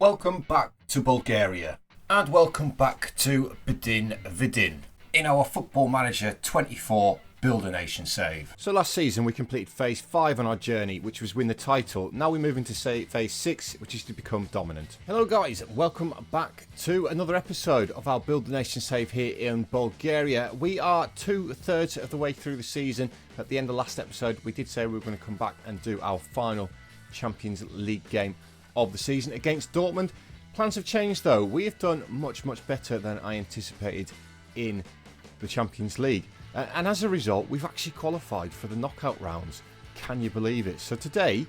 Welcome back to Bulgaria and welcome back to Bdin Vidin in our Football Manager 24 Build a Nation save. So last season we completed phase 5 on our journey, which was win the title. Now we move into phase 6, which is to become dominant. Hello guys, welcome back to another episode of our Build the Nation save here in Bulgaria. We are 2/3 of the way through the season. At the end of last episode we did say we were going to come back and do our final Champions League game of the season against Dortmund. Plans have changed though. We have done much better than I anticipated in the Champions League. And as a result, we've actually qualified for the knockout rounds. Can you believe it? So today,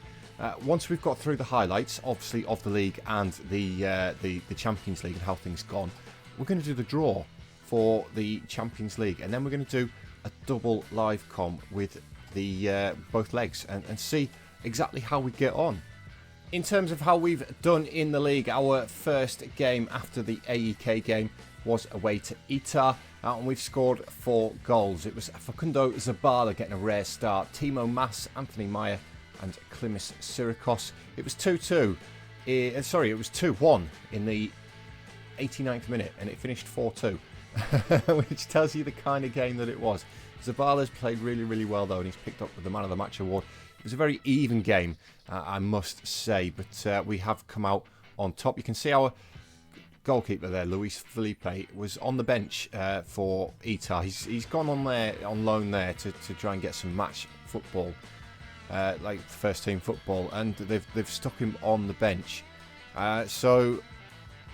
once we've got through the highlights, obviously, of the league and the Champions League and how things gone, we're going to do the draw for the Champions League. And then we're going to do a double live com with the both legs and see exactly how we get on. In terms of how we've done in the league, our first game after the AEK game was away to Itar, and we've scored 4 goals. It was Facundo Zabala getting a rare start, Timo Mas, Anthony Meyer and Klimis Sirikos. It was 2-2, it was 2-1 in the 89th minute and it finished 4-2, which tells you the kind of game that it was. Zabala's played really well though, and he's picked up the Man of the Match award. It was a very even game, I must say, but we have come out on top. You can see our goalkeeper there, Luis Felipe, was on the bench for Itar. He's gone on there on loan there to try and get some match football, like first team football, and they've stuck him on the bench. So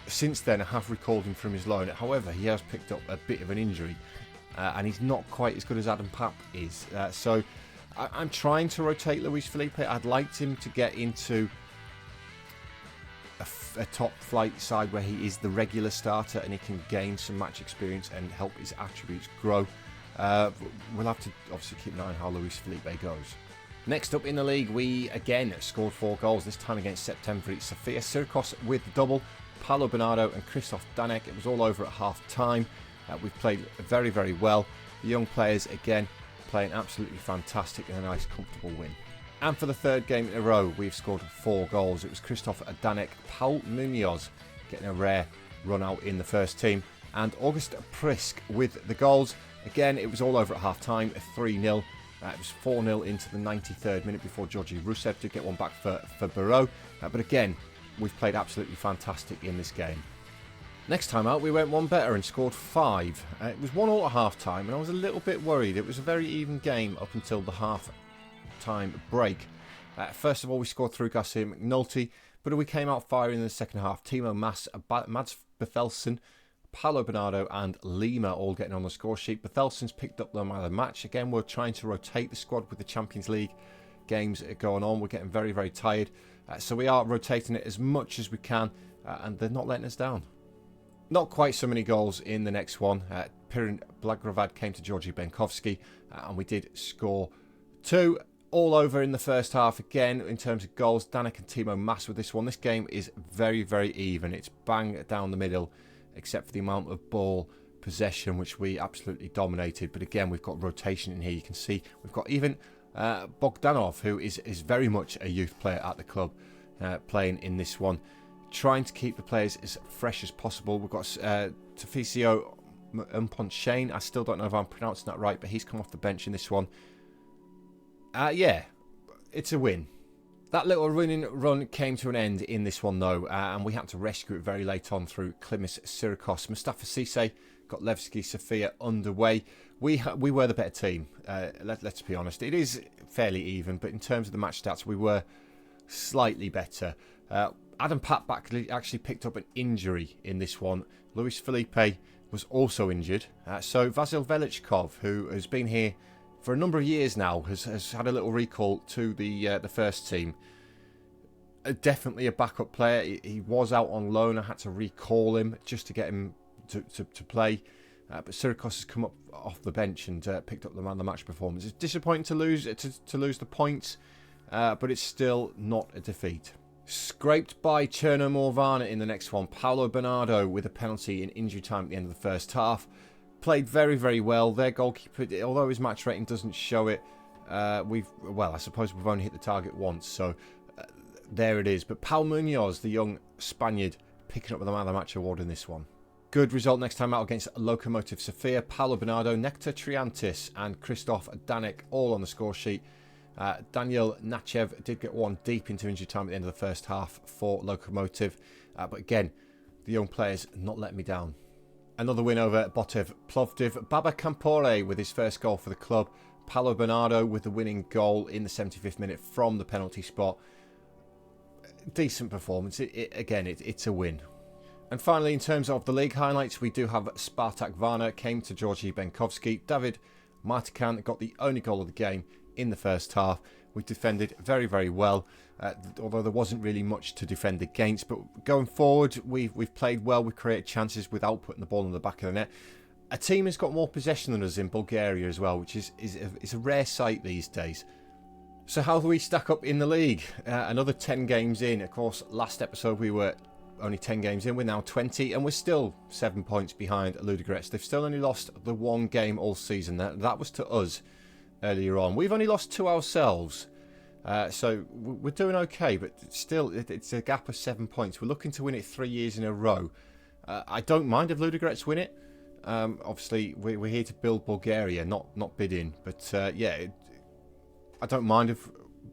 since then, I have recalled him from his loan. However, he has picked up a bit of an injury, and he's not quite as good as Adam Papp is. So I'm trying to rotate Luis Felipe. I'd like him to get into a top flight side where he is the regular starter and he can gain some match experience and help his attributes grow. We'll have to obviously keep an eye on how Luis Felipe goes. Next up in the league, we again scored 4 goals, this time against September. It's Sofia Sirikos with the double, Paolo Bernardo and Christoph Danek. It was all over at half time. We've played very well. The young players again playing absolutely fantastic and a nice comfortable win. And for the 3rd game in a row, we've scored 4 goals. It was Christoph Danek, Paul Munoz getting a rare run out in the first team, and August Prisk with the goals. Again, it was all over at half time, 3-0. It was 4-0 into the 93rd minute before Georgi Rusev did get one back for Barreau. But again, we've played absolutely fantastic in this game. Next time out, we went one better and scored 5. It was 1-1 at half time, and I was a little bit worried. It was a very even game up until the half time break. First of all, we scored through Garcia McNulty, but we came out firing in the second half. Timo Mas, Mads Bethelsen, Paolo Bernardo and Lima all getting on the score sheet. Bethelsen's picked up the man of the match. Again, we're trying to rotate the squad with the Champions League games going on. We're getting very tired, so we are rotating it as much as we can, and they're not letting us down. Not quite so many goals in the next one. Pirin Blagovad came to Georgi Benkovsky, and we did score 2. All over in the first half again in terms of goals. Danek and Timo Mas with this one. This game is very even. It's bang down the middle, except for the amount of ball possession, which we absolutely dominated. But again, we've got rotation in here. You can see we've got even Bogdanov, who is very much a youth player at the club, playing in this one. Trying to keep the players as fresh as possible. We've got Taficio Mponchain. I still don't know if I'm pronouncing that right, but he's come off the bench in this one. Yeah, it's a win. That little running run came to an end in this one though, and we had to rescue it very late on through Klimis Sirikos. Mustafa Cisse got Levski Sofia underway. We were the better team, let's be honest. It is fairly even, but in terms of the match stats, we were slightly better. Adam Papp actually picked up an injury in this one. Luis Felipe was also injured. So Vasil Velichkov, who has been here for a number of years now, has had a little recall to the first team. Definitely a backup player. He was out on loan. I had to recall him just to get him to play. But Sirikos has come up off the bench and picked up the man of the match performance. It's disappointing to lose the points, but it's still not a defeat. Scraped by Cherno Morvana in the next one. Paolo Bernardo with a penalty in injury time at the end of the first half. Played very well. Their goalkeeper, although his match rating doesn't show it, I suppose we've only hit the target once, so there it is. But Pau Munoz, the young Spaniard, picking up the Man of the Match award in this one. Good result next time out against Lokomotiv Sofia. Paulo Bernardo, Nectar Triantis and Christoph Danek all on the score sheet. Daniel Nachev did get one deep into injury time at the end of the first half for Lokomotiv. But again, the young players not letting me down. Another win over Botev Plovdiv. Baba Campore with his first goal for the club. Paulo Bernardo with the winning goal in the 75th minute from the penalty spot. Decent performance. It's a win. And finally, in terms of the league highlights, we do have Spartak Varna came to Georgi Benkovsky. David Martikan got the only goal of the game in the first half. We defended very, very well, although there wasn't really much to defend against. But going forward, we've played well. We've created chances without putting the ball in the back of the net. A team has got more possession than us in Bulgaria as well, which is a rare sight these days. So how do we stack up in the league? Another 10 games in. Of course, last episode we were only 10 games in. We're now 20, and we're still 7 points behind Ludogorets. They've still only lost the one game all season. That was to us earlier on. We've only lost to ourselves. So we're doing okay, but still, it's a gap of 7 points. We're looking to win it 3 years in a row. I don't mind if Ludogorets win it. Obviously, we're here to build Bulgaria, not Bdin. But I don't mind if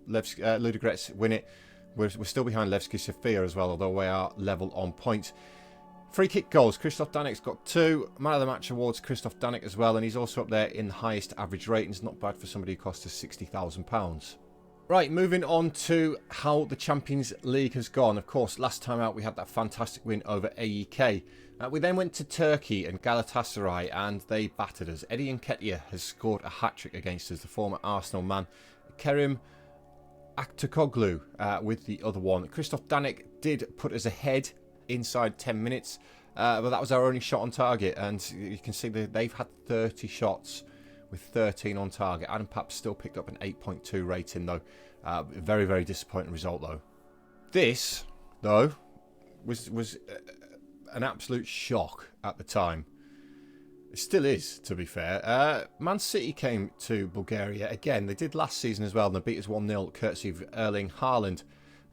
Ludogorets win it. We're still behind Levski Sofia as well, although we are level on points. Free kick goals. Christoph Danek's got 2. Man of the Match awards, Christoph Danek as well, and he's also up there in the highest average ratings. Not bad for somebody who cost us £60,000. Right, moving on to how the Champions League has gone. Of course, last time out we had that fantastic win over AEK. We then went to Turkey and Galatasaray, and they battered us. Eddie Nketiah has scored a hat-trick against us, the former Arsenal man. Kerim Aktürkoğlu with the other one. Christoph Danek did put us ahead inside 10 minutes, but that was our only shot on target, and you can see that they've had 30 shots with 13 on target. Adam Papp still picked up an 8.2 rating though. Very, very disappointing result though. This, though, was an absolute shock at the time. It still is, to be fair. Man City came to Bulgaria again. They did last season as well, and they beat us 1-0 courtesy of Erling Haaland.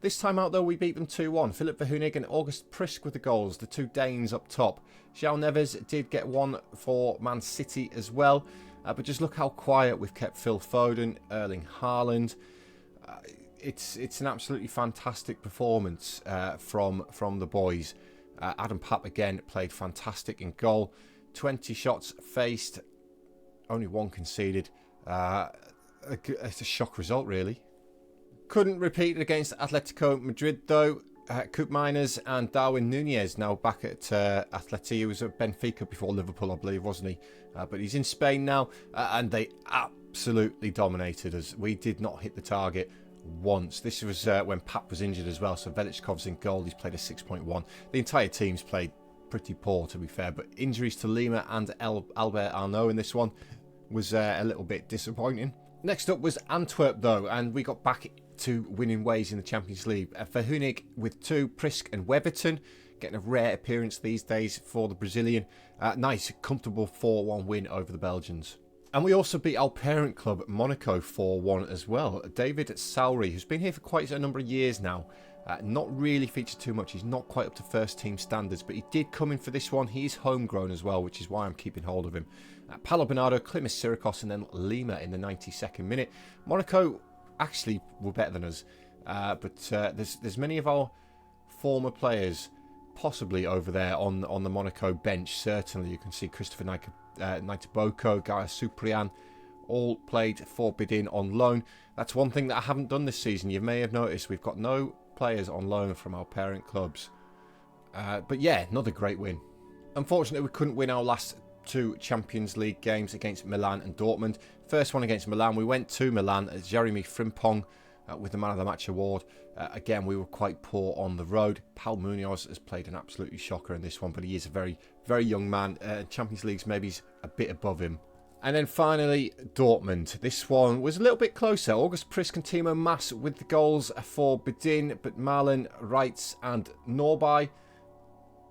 This time out, though, we beat them 2-1. Philip Verhunig and August Prisk with the goals, the two Danes up top. João Neves did get one for Man City as well. But just look how quiet we've kept Phil Foden, Erling Haaland. It's an absolutely fantastic performance from the boys. Adam Papp, again, played fantastic in goal. 20 shots faced, only one conceded. It's a shock result, really. Couldn't repeat it against Atletico Madrid, though. Coop Miners and Darwin Nunez now back at Atleti. He was at Benfica before Liverpool, I believe, wasn't he? But he's in Spain now, and they absolutely dominated us. We did not hit the target once. This was when Pap was injured as well, so Velichkov's in goal. He's played a 6.1. The entire team's played pretty poor, to be fair, but injuries to Lima and Albert Arnault in this one was a little bit disappointing. Next up was Antwerp, though, and we got back to winning ways in the Champions League. Verhunig with 2, Prisk and Weverton getting a rare appearance these days for the Brazilian. Nice, comfortable 4-1 win over the Belgians. And we also beat our parent club, Monaco, 4-1 as well. David Sowry, who's been here for quite a number of years now, not really featured too much. He's not quite up to first team standards, but he did come in for this one. He's homegrown as well, which is why I'm keeping hold of him. Paulo Bernardo, Klimis Sirikos, and then Lima in the 92nd minute. Monaco actually were better than us, but there's many of our former players possibly over there on the Monaco bench. Certainly, you can see Christopher Nitaboko, Gaia Suprian, all played for Bdin on loan. That's one thing that I haven't done this season. You may have noticed we've got no players on loan from our parent clubs. But yeah, another great win. Unfortunately, we couldn't win our last 2 Champions League games against Milan and Dortmund. First one against Milan, we went to Milan as Jeremy Frimpong with the Man of the Match award. Again, we were quite poor on the road. Pau Munoz has played an absolutely shocker in this one, but he is a very, very young man. Champions League's maybe a bit above him. And then finally, Dortmund. This one was a little bit closer. August Prisk and Timo Maas with the goals for Bdin, but Marlon, Reitz and Norby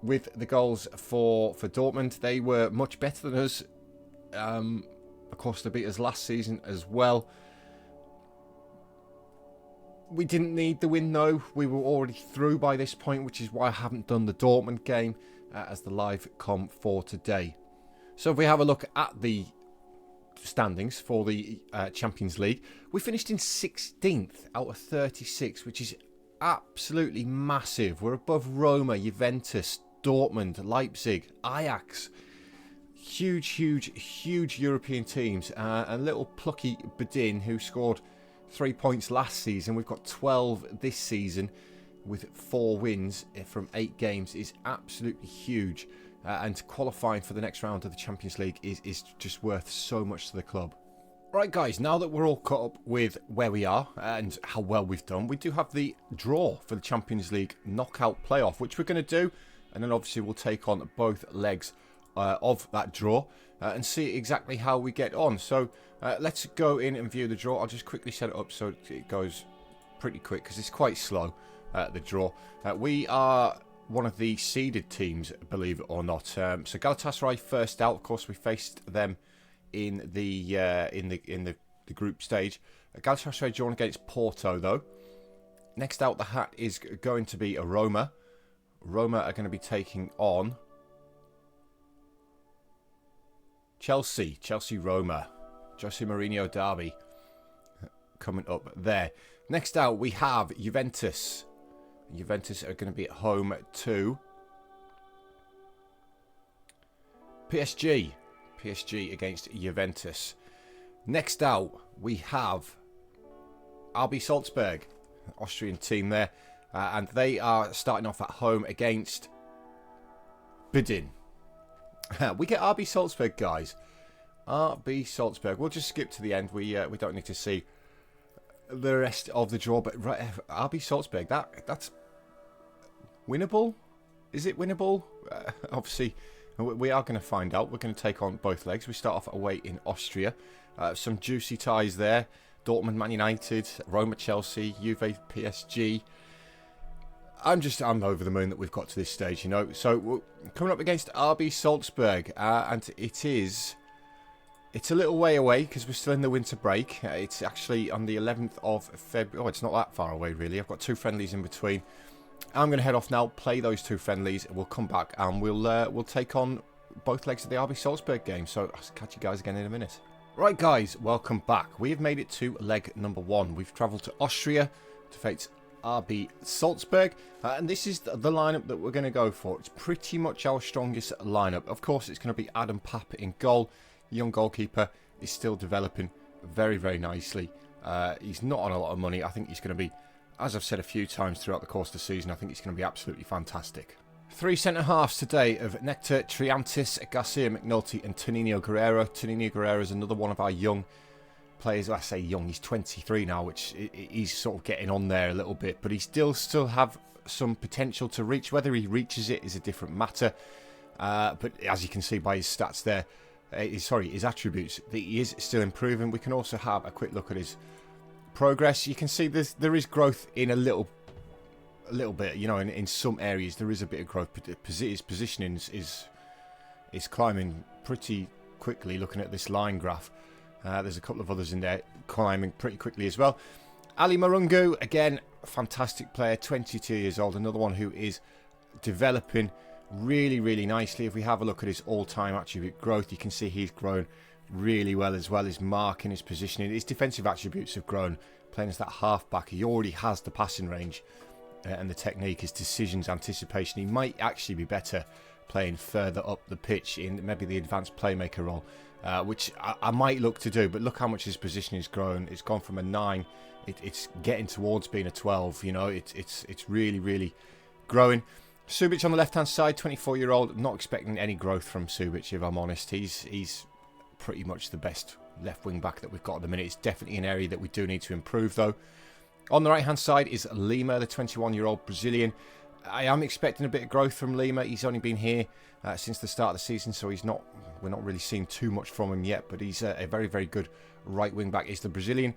with the goals for Dortmund. They were much better than us. Of course, they beat us last season as well. We didn't need the win, though. We were already through by this point, which is why I haven't done the Dortmund game as the live com for today. So if we have a look at the standings for the Champions League, we finished in 16th out of 36, which is absolutely massive. We're above Roma, Juventus, Dortmund, Leipzig, Ajax. Huge European teams. And little plucky Bdin, who scored 3 points last season. We've got 12 this season with 4 wins from 8 games is absolutely huge. And qualifying for the next round of the Champions League is just worth so much to the club. Right, guys, now that we're all caught up with where we are and how well we've done, we do have the draw for the Champions League knockout playoff, which we're going to do. And then obviously we'll take on both legs of that draw and see exactly how we get on. So let's go in and view the draw. I'll just quickly set it up so it goes pretty quick because it's quite slow, the draw. We are one of the seeded teams, believe it or not. So Galatasaray first out. Of course, we faced them in the group stage. Galatasaray drawn against Porto, though. Next out the hat is going to be a Roma. Roma are going to be taking on Chelsea. Chelsea-Roma. Jose Mourinho derby coming up there. Next out we have Juventus. Juventus are going to be at home to PSG. PSG against Juventus. Next out we have RB Salzburg, Austrian team there, and they are starting off at home against Bdin. We get RB Salzburg, guys. RB Salzburg. We'll just skip to the end. We don't need to see the rest of the draw, but right, RB Salzburg, that's winnable. Is it winnable? Obviously, we are going to find out. We're going to take on both legs. We start off away in Austria. Some juicy ties there. Dortmund, Man United, Roma, Chelsea, Juve, PSG. I'm over the moon that we've got to this stage, you know. So we're coming up against RB Salzburg, and it's a little way away because we're still in the winter break. It's actually on the 11th of February. Oh, it's not that far away, really. I've got 2 friendlies in between. I'm going to head off now, play those 2 friendlies. We'll come back and we'll take on both legs of the RB Salzburg game. So I'll catch you guys again in a minute. Right, guys, welcome back. We have made it to leg number 1. We've travelled to Austria to face RB Salzburg, and this is the lineup that we're going to go for. It's pretty much our strongest lineup. Of course, it's going to be Adam Papp in goal. Young goalkeeper is still developing very nicely. He's not on a lot of money. I think he's going to be, as I've said a few times throughout the course of the season, I think he's going to be absolutely fantastic. 3 centre-halves today of Nectar Triantis, Garcia McNulty and Toninho Guerrero. Toninho Guerrero is another one of our young players. I say young, he's 23 now, which he's sort of getting on there a little bit, but he still have some potential to reach. Whether he reaches it is a different matter, but as you can see by his stats there, his attributes, that he is still improving. We can also have a quick look at his progress. You can see there is growth in a little bit, you know, in some areas there is a bit of growth. His positioning is climbing pretty quickly. Looking at this line graph, there's a couple of others in there climbing pretty quickly as well. Ali Marungu, again, fantastic player, 22 years old, another one who is developing really nicely. If we have a look at his all-time attribute growth, you can see he's grown really well, as well as marking, his positioning. His defensive attributes have grown. Playing as that half-back, he already has the passing range and the technique, his decisions, anticipation. He might actually be better playing further up the pitch in maybe the advanced playmaker role, which I might look to do. But look how much his position has grown. It's gone from a 9, it's getting towards being a 12. You know, it's really growing. Subic on the left hand side, 24-year-old. Not expecting any growth from Subic, if I'm honest. He's pretty much the best left wing back that we've got at the minute. It's definitely an area that we do need to improve, though. On the right hand side is Lima, the 21-year-old Brazilian. I am expecting a bit of growth from Lima. He's only been here since the start of the season, so we're not really seeing too much from him yet, but he's a very good right wing back, is the Brazilian.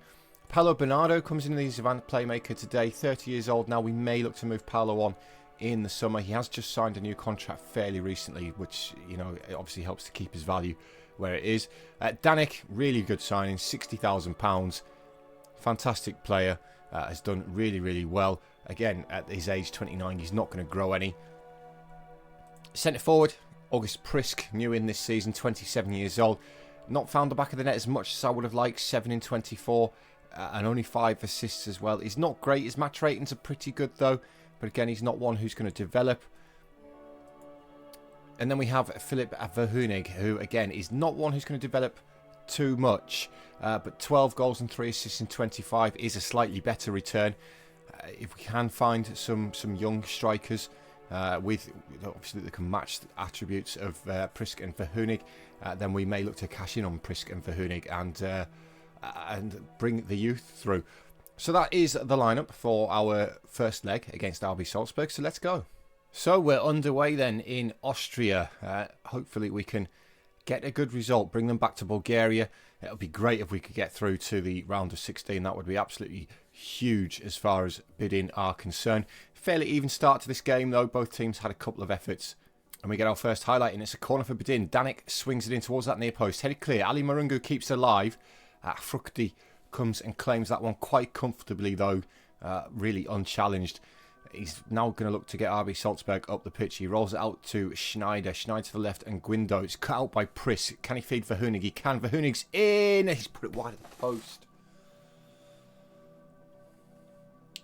Paulo Bernardo comes in as advanced playmaker today, 30 years old now. We may look to move Paulo on in the summer. He has just signed a new contract fairly recently, which, you know, it obviously helps to keep his value where it is. Danik, really good signing, £60,000. Fantastic player. has done really, really well. Again, at his age 29, he's not going to grow any. Centre forward, August Prisk, new in this season, 27 years old. Not found the back of the net as much as I would have liked, 7 in 24, and only 5 assists as well. He's not great, his match ratings are pretty good though, but again, he's not one who's going to develop. And then we have Philip Verhoenig, who again is not one who's going to develop too much, but 12 goals and 3 assists in 25 is a slightly better return. If we can find some young strikers with obviously that can match the attributes of Prisk and Verhoenig, then we may look to cash in on Prisk and Verhoenig and bring the youth through. So that is the lineup for our first leg against RB Salzburg. So let's go. So we're underway then in Austria. Hopefully we can get a good result, bring them back to Bulgaria. It would be great if we could get through to the round of 16. That would be absolutely huge as far as Bdin are concerned. Fairly even start to this game though. Both teams had a couple of efforts. And we get our first highlight, and it's a corner for Bdin. Danik swings it in towards that near post. Headed clear. Ali Marungu keeps it alive. Frukti comes and claims that one quite comfortably though. Really unchallenged. He's now going to look to get RB Salzburg up the pitch. He rolls it out to Schneider. Schneider to the left and Guindo. It's cut out by Prisk. Can he feed Verhoenig? He can. Verhoenig's in. He's put it wide of the post.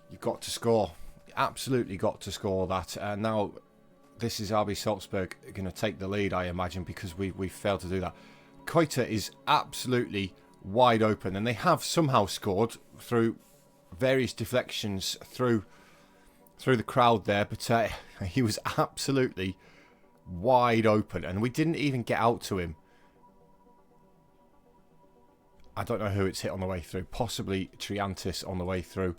You've got to score. Absolutely got to score that. Now, this is RB Salzburg going to take the lead, I imagine, because we failed to do that. Koita is absolutely wide open, and they have somehow scored through various deflections through the crowd there, but he was absolutely wide open, and we didn't even get out to him. I don't know who it's hit on the way through. Possibly Triantis on the way through.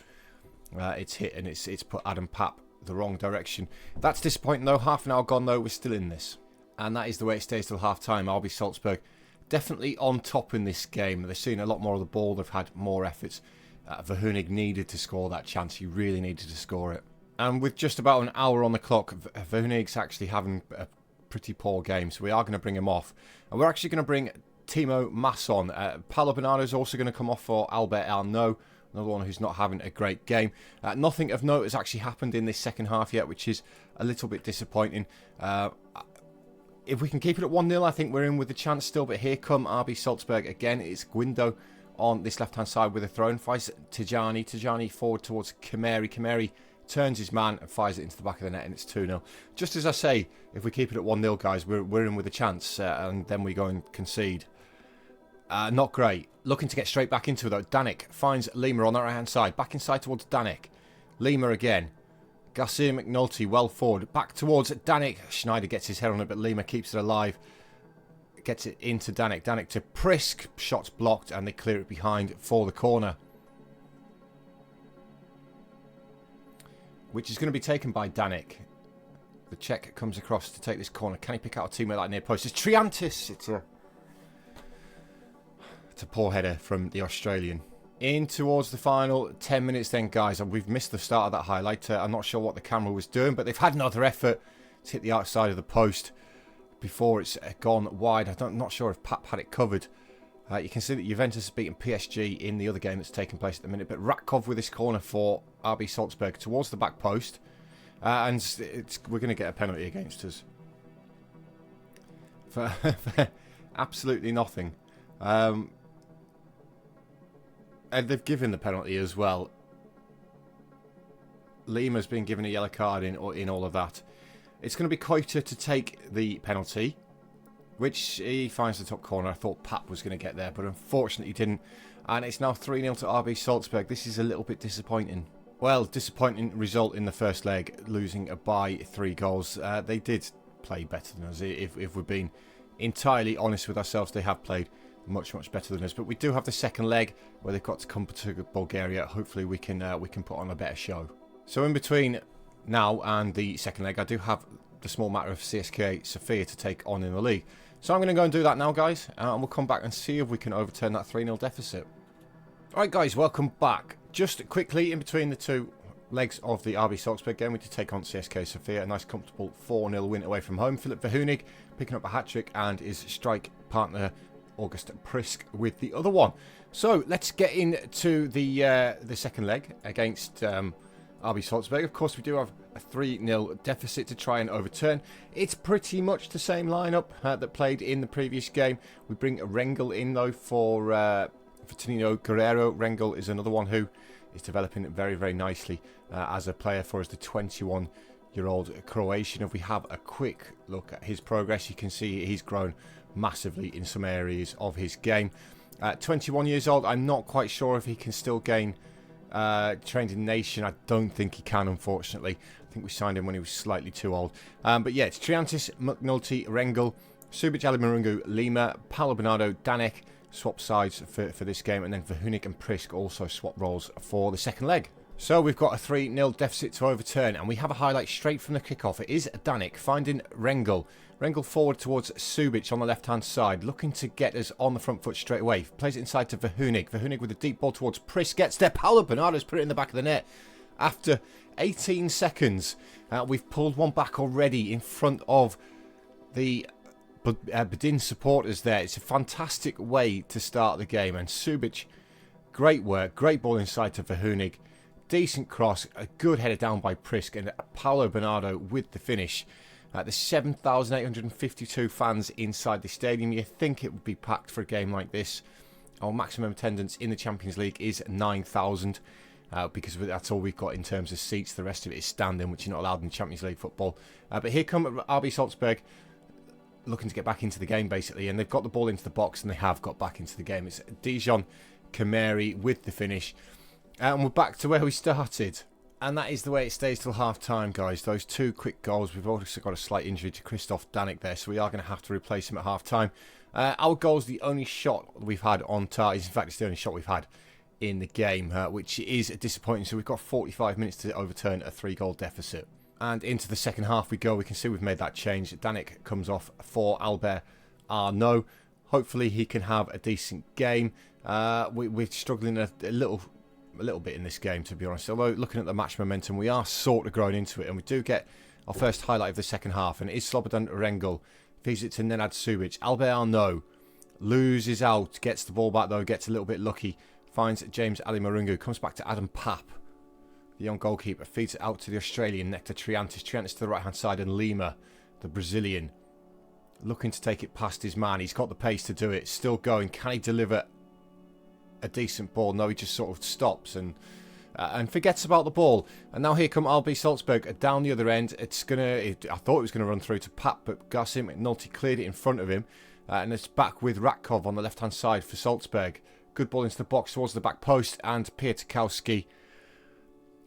It's hit, and it's put Adam Papp the wrong direction. That's disappointing though. Half an hour gone though. We're still in this, and that is the way it stays till half time. RB Salzburg definitely on top in this game. They're seeing a lot more of the ball. They've had more efforts. Verhoenig needed to score that chance. He really needed to score it. And with just about an hour on the clock, Verhoenig's actually having a pretty poor game, so we are going to bring him off. And we're actually going to bring Timo Maas on. Paolo Bernardo's also going to come off for Albert Arnault, another one who's not having a great game. Nothing of note has actually happened in this second half yet, which is a little bit disappointing. If we can keep it at 1-0, I think we're in with a chance still, but here come RB Salzburg again. It's Guindo on this left-hand side with a throw and fires Tijani. Tijani forward towards Kameri. Kameri turns his man and fires it into the back of the net, and it's 2-0. Just as I say, if we keep it at 1-0, guys, we're in with a chance, and then we go and concede. Not great. Looking to get straight back into it, though. Danik finds Lima on the right-hand side. Back inside towards Danik. Lima again. Garcia McNulty well forward. Back towards Danik. Schneider gets his head on it, but Lima keeps it alive. Gets it into Danik. Danik to Prisk. Shots blocked, and they clear it behind for the corner, which is going to be taken by Danik. The Czech comes across to take this corner. Can he pick out a teammate like near post? It's Triantis. It's a poor header from the Australian. In towards the final 10 minutes then, guys. And we've missed the start of that highlight. I'm not sure what the camera was doing, but they've had another effort to hit the outside of the post before it's gone wide. I'm not sure if Pap had it covered. You can see that Juventus has beaten PSG in the other game that's taking place at the minute. But Ratkov with this corner for RB Salzburg towards the back post. And we're going to get a penalty against us. For absolutely nothing. And they've given the penalty as well. Lima's been given a yellow card in all of that. It's going to be Koita to take the penalty, which he finds the top corner. I thought Pap was going to get there, but unfortunately he didn't. And it's now 3-0 to RB Salzburg. This is a little bit disappointing. Well, disappointing result in the first leg, losing by 3 goals. They did play better than us. If we're being entirely honest with ourselves, they have played much better than us. But we do have the second leg where they've got to come to Bulgaria. Hopefully we can put on a better show. So in between now and the second leg, I do have the small matter of CSKA Sofia to take on in the league. So I'm going to go and do that now, guys, and we'll come back and see if we can overturn that 3-0 deficit. Alright guys, welcome back. Just quickly, in between the two legs of the RB Salzburg game, we did take on CSKA Sofia. A nice comfortable 4-0 win away from home. Philip Verhoenig picking up a hat-trick, and his strike partner August Prisk with the other one. So let's get into the second leg against RB Salzburg. Of course, we do have a 3-0 deficit to try and overturn. It's pretty much the same lineup that played in the previous game. We bring Rengel in though for Tonino Guerrero. Rengel is another one who is developing very, very nicely as a player for us, the 21-year-old Croatian. If we have a quick look at his progress, you can see he's grown massively in some areas of his game. 21 years old, I'm not quite sure if he can still gain trained in nation. I don't think he can, unfortunately. I think we signed him when he was slightly too old. But yeah, it's Triantis, McNulty, Rengel, Subic, Ali Marungu, Lima, Paolo Bernardo, Danek swap sides for this game, and then Verhunik and Prisk also swap roles for the second leg. So we've got a 3-0 deficit to overturn, and we have a highlight straight from the kickoff. It is Danek finding Rengel. Rengel forward towards Subic on the left-hand side, looking to get us on the front foot straight away. Plays it inside to Verhunik. Verhunik with a deep ball towards Prisk. Gets there. Paolo Bernardo's put it in the back of the net. After 18 seconds, we've pulled one back already in front of the Bdin supporters there. It's a fantastic way to start the game. And Subic, great work. Great ball inside to Verhunik. Decent cross. A good header down by Prisk. And Paolo Bernardo with the finish. There's 7,852 fans inside the stadium. You think it would be packed for a game like this. Our maximum attendance in the Champions League is 9,000 because that's all we've got in terms of seats. The rest of it is standing, which you're not allowed in Champions League football. But here come RB Salzburg, looking to get back into the game, basically. And they've got the ball into the box, and they have got back into the game. It's Dijon Kameri with the finish. And we're back to where we started. And that is the way it stays till half-time, guys. Those two quick goals. We've also got a slight injury to Christoph Danek there, so we are going to have to replace him at half-time. Our goal's the only shot we've had on target. In fact, it's the only shot we've had in the game, which is disappointing. So we've got 45 minutes to overturn a 3-goal deficit. And into the second half we go. We can see we've made that change. Danek comes off for Albert Arnaud. Hopefully he can have a decent game. We're struggling a little bit in this game, to be honest. Although looking at the match momentum, we are sort of growing into it, and we do get our first highlight of the second half, and it is Slobodan Rengel. Feeds it to Nenad Subic. Albert Arnaud loses out, gets the ball back though, gets a little bit lucky, finds James Ali Marungu, comes back to Adam Papp, the young goalkeeper, feeds it out to the Australian, Nectar Triantis. Triantis to the right hand side, and Lima, the Brazilian, looking to take it past his man. He's got the pace to do it, still going. Can he deliver a decent ball? No, he just sort of stops and forgets about the ball. And now here come RB Salzburg down the other end. I thought it was going to run through to Pat, but Garcia McNulty cleared it in front of him, and it's back with Ratkov on the left hand side for Salzburg. Good ball into the box towards the back post, and Piatkowski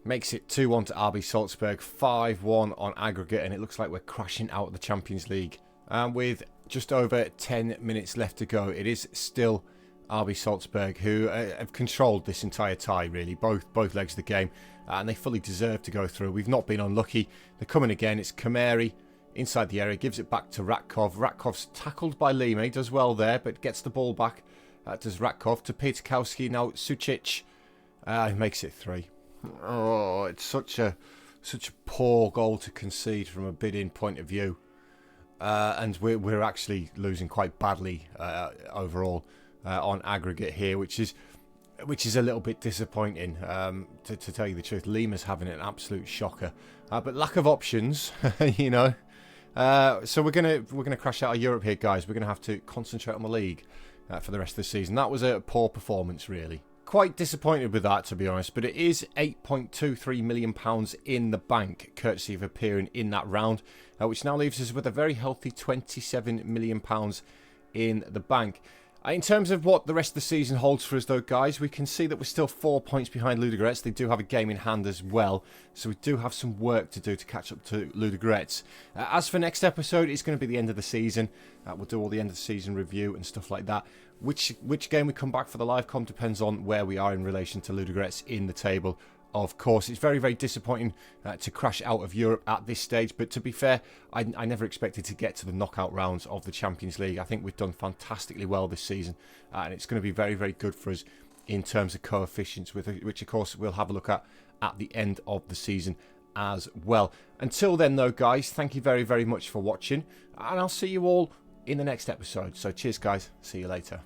makes it 2-1 to RB Salzburg, 5-1 on aggregate, and it looks like we're crashing out of the Champions League. And with just over 10 minutes left to go, it is still RB Salzburg who have controlled this entire tie, really, both legs of the game, and they fully deserve to go through. We've not been unlucky. They're coming again. It's Kameri inside the area, gives it back to Ratkov. Ratkov's tackled by Lima. He does well there, but gets the ball back. Does Ratkov to Piatkowski. Now Sucic. He makes it 3. Oh, it's such a poor goal to concede from a Bdin point of view, and we're actually losing quite badly overall. On aggregate here, which is a little bit disappointing, to tell you the truth. Lima's having an absolute shocker, but lack of options, you know. So we're gonna crash out of Europe here, guys. We're gonna have to concentrate on the league for the rest of the season. That was a poor performance, really. Quite disappointed with that, to be honest. But it is £8.23 million in the bank, courtesy of appearing in that round, which now leaves us with a very healthy £27 million in the bank. In terms of what the rest of the season holds for us, though, guys, we can see that we're still 4 points behind Ludogorets. They do have a game in hand as well, so we do have some work to do to catch up to Ludogorets. As for next episode, it's going to be the end of the season. We'll do all the end of the season review and stuff like that. Which game we come back for the live com depends on where we are in relation to Ludogorets in the table. Of course, it's very, very disappointing to crash out of Europe at this stage. But to be fair, I never expected to get to the knockout rounds of the Champions League. I think we've done fantastically well this season. And it's going to be very, very good for us in terms of coefficients, which, of course, we'll have a look at the end of the season as well. Until then, though, guys, thank you very, very much for watching. And I'll see you all in the next episode. So cheers guys, see you later.